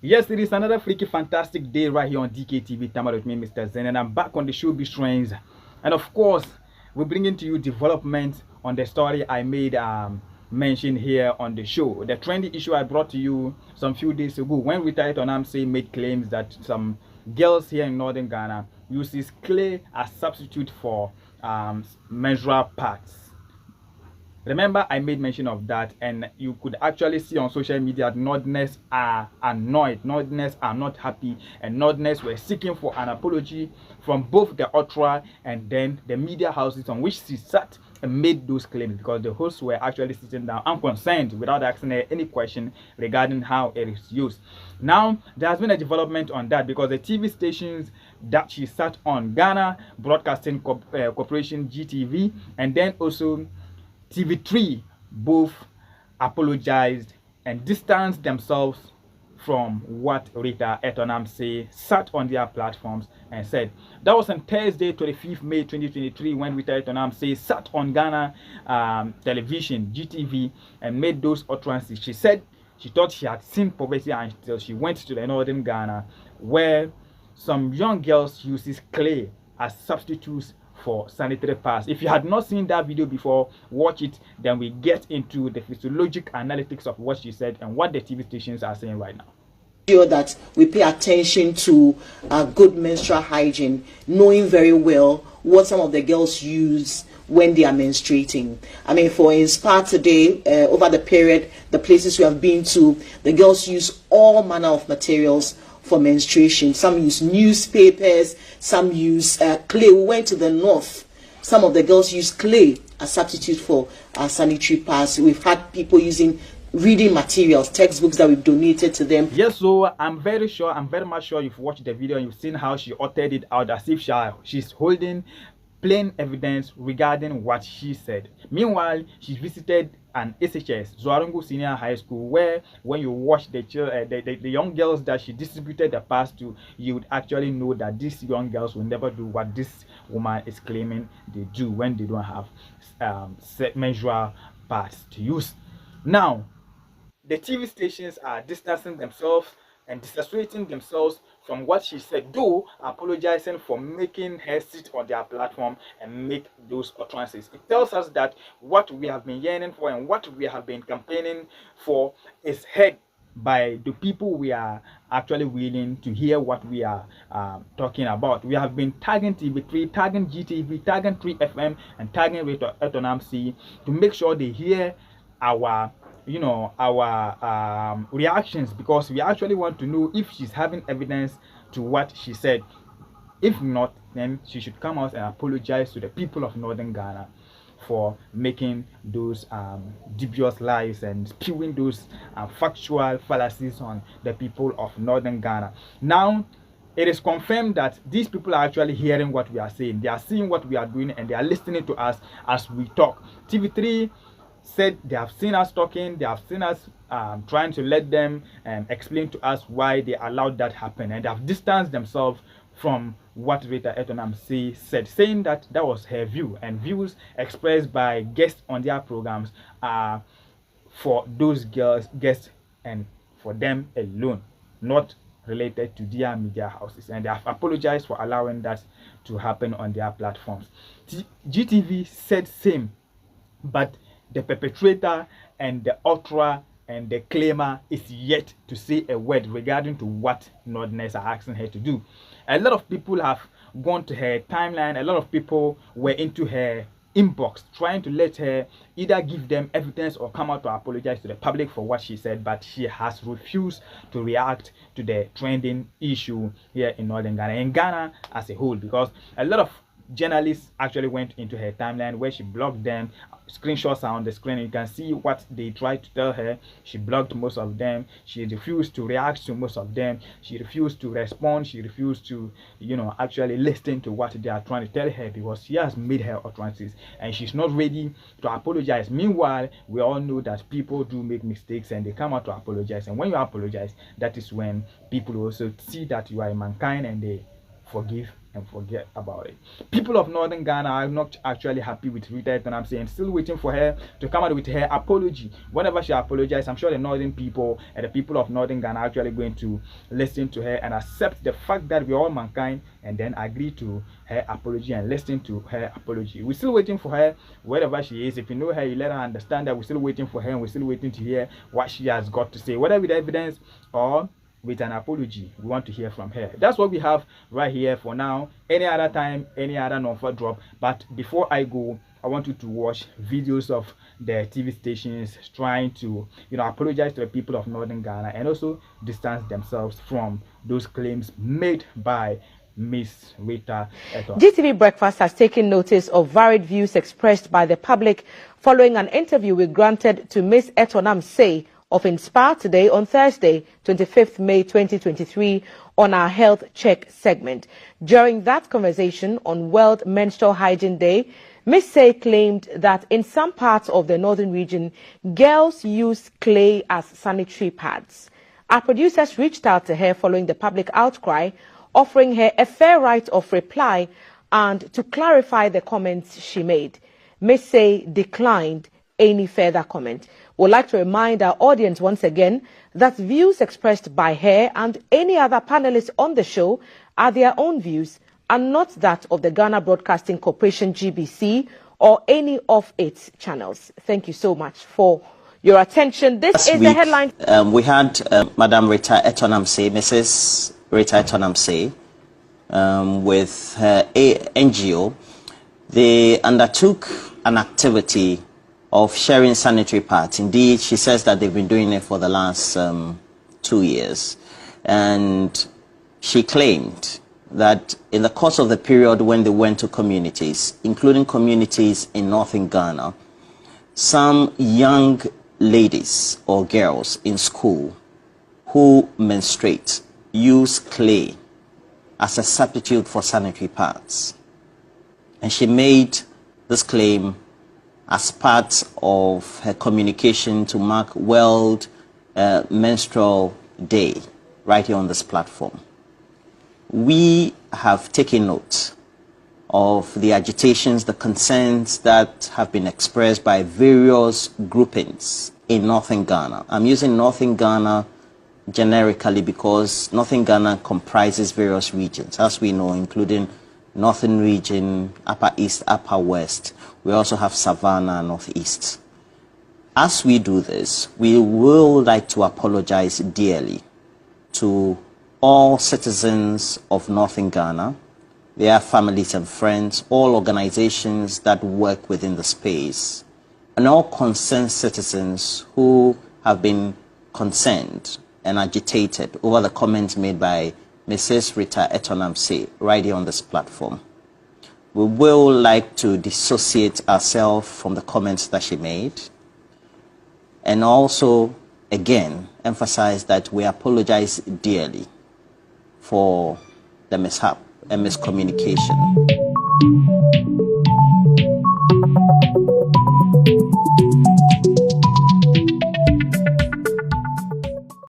Yes, it is another freaky fantastic day right here on DKTV. Tamar with me, Mr. Zen, and I'm back on the show, Be Strange. And of course, we're bringing to you development on the story I made mention here on the show. The trendy issue I brought to you some few days ago when Rita Etornam made claims that some girls here in northern Ghana uses clay as substitute for menstrual pads. Remember, I made mention of that, and you could actually see on social media that Northerners are annoyed, Northerners are not happy, and Northerners were seeking for an apology from both the Otra and then the media houses on which she sat and made those claims, because the hosts were actually sitting down unconcerned without asking her any question regarding how it is used. Now, there has been a development on that because the TV stations that she sat on, Ghana Broadcasting Corporation, GTV, and then also TV3, both apologized and distanced themselves from what Rita Etornam sat on their platforms and said. That was on Thursday, 25th May 2023, when Rita Etornam sat on Ghana television, GTV, and made those utterances. She said she thought she had seen poverty until she went to the northern Ghana, where some young girls uses clay as substitutes for sanitary pads. If you had not seen that video before, watch it. Then we get into the physiologic analytics of what she said and what the TV stations are saying right now. Sure that we pay attention to good menstrual hygiene, knowing very well what some of the girls use when they are menstruating. I mean, for Inspire today, over the period, the places we have been to, the girls use all manner of materials for menstruation. Some use newspapers, some use clay. We went to the north. Some of the girls use clay as substitute for sanitary pads. We've had people using reading materials, textbooks that we've donated to them. Yes, so I'm very much sure you've watched the video and you've seen how she uttered it out as if she's holding plain evidence regarding what she said. Meanwhile, she visited an SHS, Zuarungu Senior High School, where when you watch the young girls that she distributed the pass to, you would actually know that these young girls will never do what this woman is claiming they do when they don't have menstrual pads to use. Now, the TV stations are distancing themselves and disassociating themselves from what she said, though apologizing for making her sit on their platform and make those utterances. It tells us that what we have been yearning for and what we have been campaigning for is heard by the people we are actually willing to hear what we are talking about. We have been tagging TV3, tagging GTV, tagging 3FM, and tagging Rita Etornam to make sure they hear our reactions, because we actually want to know if she's having evidence to what she said. If not, then she should come out and apologize to the people of northern Ghana for making those dubious lies and spewing those factual fallacies on the people of northern Ghana. Now, it is confirmed that these people are actually hearing what we are saying. They are seeing what we are doing and they are listening to us as we talk. TV3 said they have seen us talking, they have seen us trying to let them explain to us why they allowed that happen, and they have distanced themselves from what Rita Etornam said, saying that that was her view, and views expressed by guests on their programs are for those guests and for them alone, not related to their media houses, and they have apologized for allowing that to happen on their platforms. GTV said same, but the perpetrator and the ultra and the claimer is yet to say a word regarding to what Northerners are asking her to do. A lot of people have gone to her timeline. A lot of people were into her inbox trying to let her either give them evidence or come out to apologize to the public for what she said, but she has refused to react to the trending issue here in northern Ghana and Ghana as a whole, because a lot of journalists actually went into her timeline where she blocked them. Screenshots are on the screen. You can see what they tried to tell her. She blocked most of them. She refused to react to most of them. She refused to respond. She refused to, actually listen to what they are trying to tell her, because she has made her utterances and she's not ready to apologize. Meanwhile, we all know that people do make mistakes and they come out to apologize. And when you apologize, that is when people also see that you are a mankind and they forgive and forget about it. People of Northern Ghana are not actually happy with Rita Etornam saying, still waiting for her to come out with her apology. Whenever she apologizes, I'm sure the Northern people and the people of Northern Ghana are actually going to listen to her and accept the fact that we are all mankind, and then agree to her apology and listen to her apology. We're still waiting for her wherever she is. If you know her, you let her understand that we're still waiting for her, and we're still waiting to hear what she has got to say, whether with evidence or with an apology. We want to hear from her. That's what we have right here for now. Any other time, any other number drop. But before I go, I want you to watch videos of the TV stations trying to, apologize to the people of Northern Ghana and also distance themselves from those claims made by Miss Rita Etornam. GTV Breakfast has taken notice of varied views expressed by the public following an interview we granted to Miss Etornam Say of Inspire Today on Thursday, 25th May 2023, on our Health Check segment. During that conversation on World Menstrual Hygiene Day, Ms. Say claimed that in some parts of the northern region, girls use clay as sanitary pads. Our producers reached out to her following the public outcry, offering her a fair right of reply and to clarify the comments she made. Ms. Say declined any further comment. We'd like to remind our audience once again that views expressed by her and any other panelists on the show are their own views and not that of the Ghana Broadcasting Corporation GBC or any of its channels. Thank you so much for your attention. This is the headline. We had Madam Rita Etornam Say, Mrs. Rita Etornam Say, with her NGO. They undertook an activity of sharing sanitary pads. Indeed, she says that they've been doing it for the last 2 years. And she claimed that in the course of the period when they went to communities, including communities in northern Ghana, some young ladies or girls in school who menstruate use clay as a substitute for sanitary pads. And she made this claim as part of her communication to mark World Menstrual Day right here on this platform. We have taken note of the agitations, the concerns that have been expressed by various groupings in northern Ghana. I'm using northern Ghana generically because northern Ghana comprises various regions, as we know, including northern region, upper east, upper west. We also have Savannah, northeast. As we do this, we will like to apologize dearly to all citizens of northern Ghana, their families and friends, all organizations that work within the space, and all concerned citizens who have been concerned and agitated over the comments made by Mrs. Rita Etornam Say right here on this platform. We will like to dissociate ourselves from the comments that she made, and also again emphasize that we apologize dearly for the mishap and miscommunication.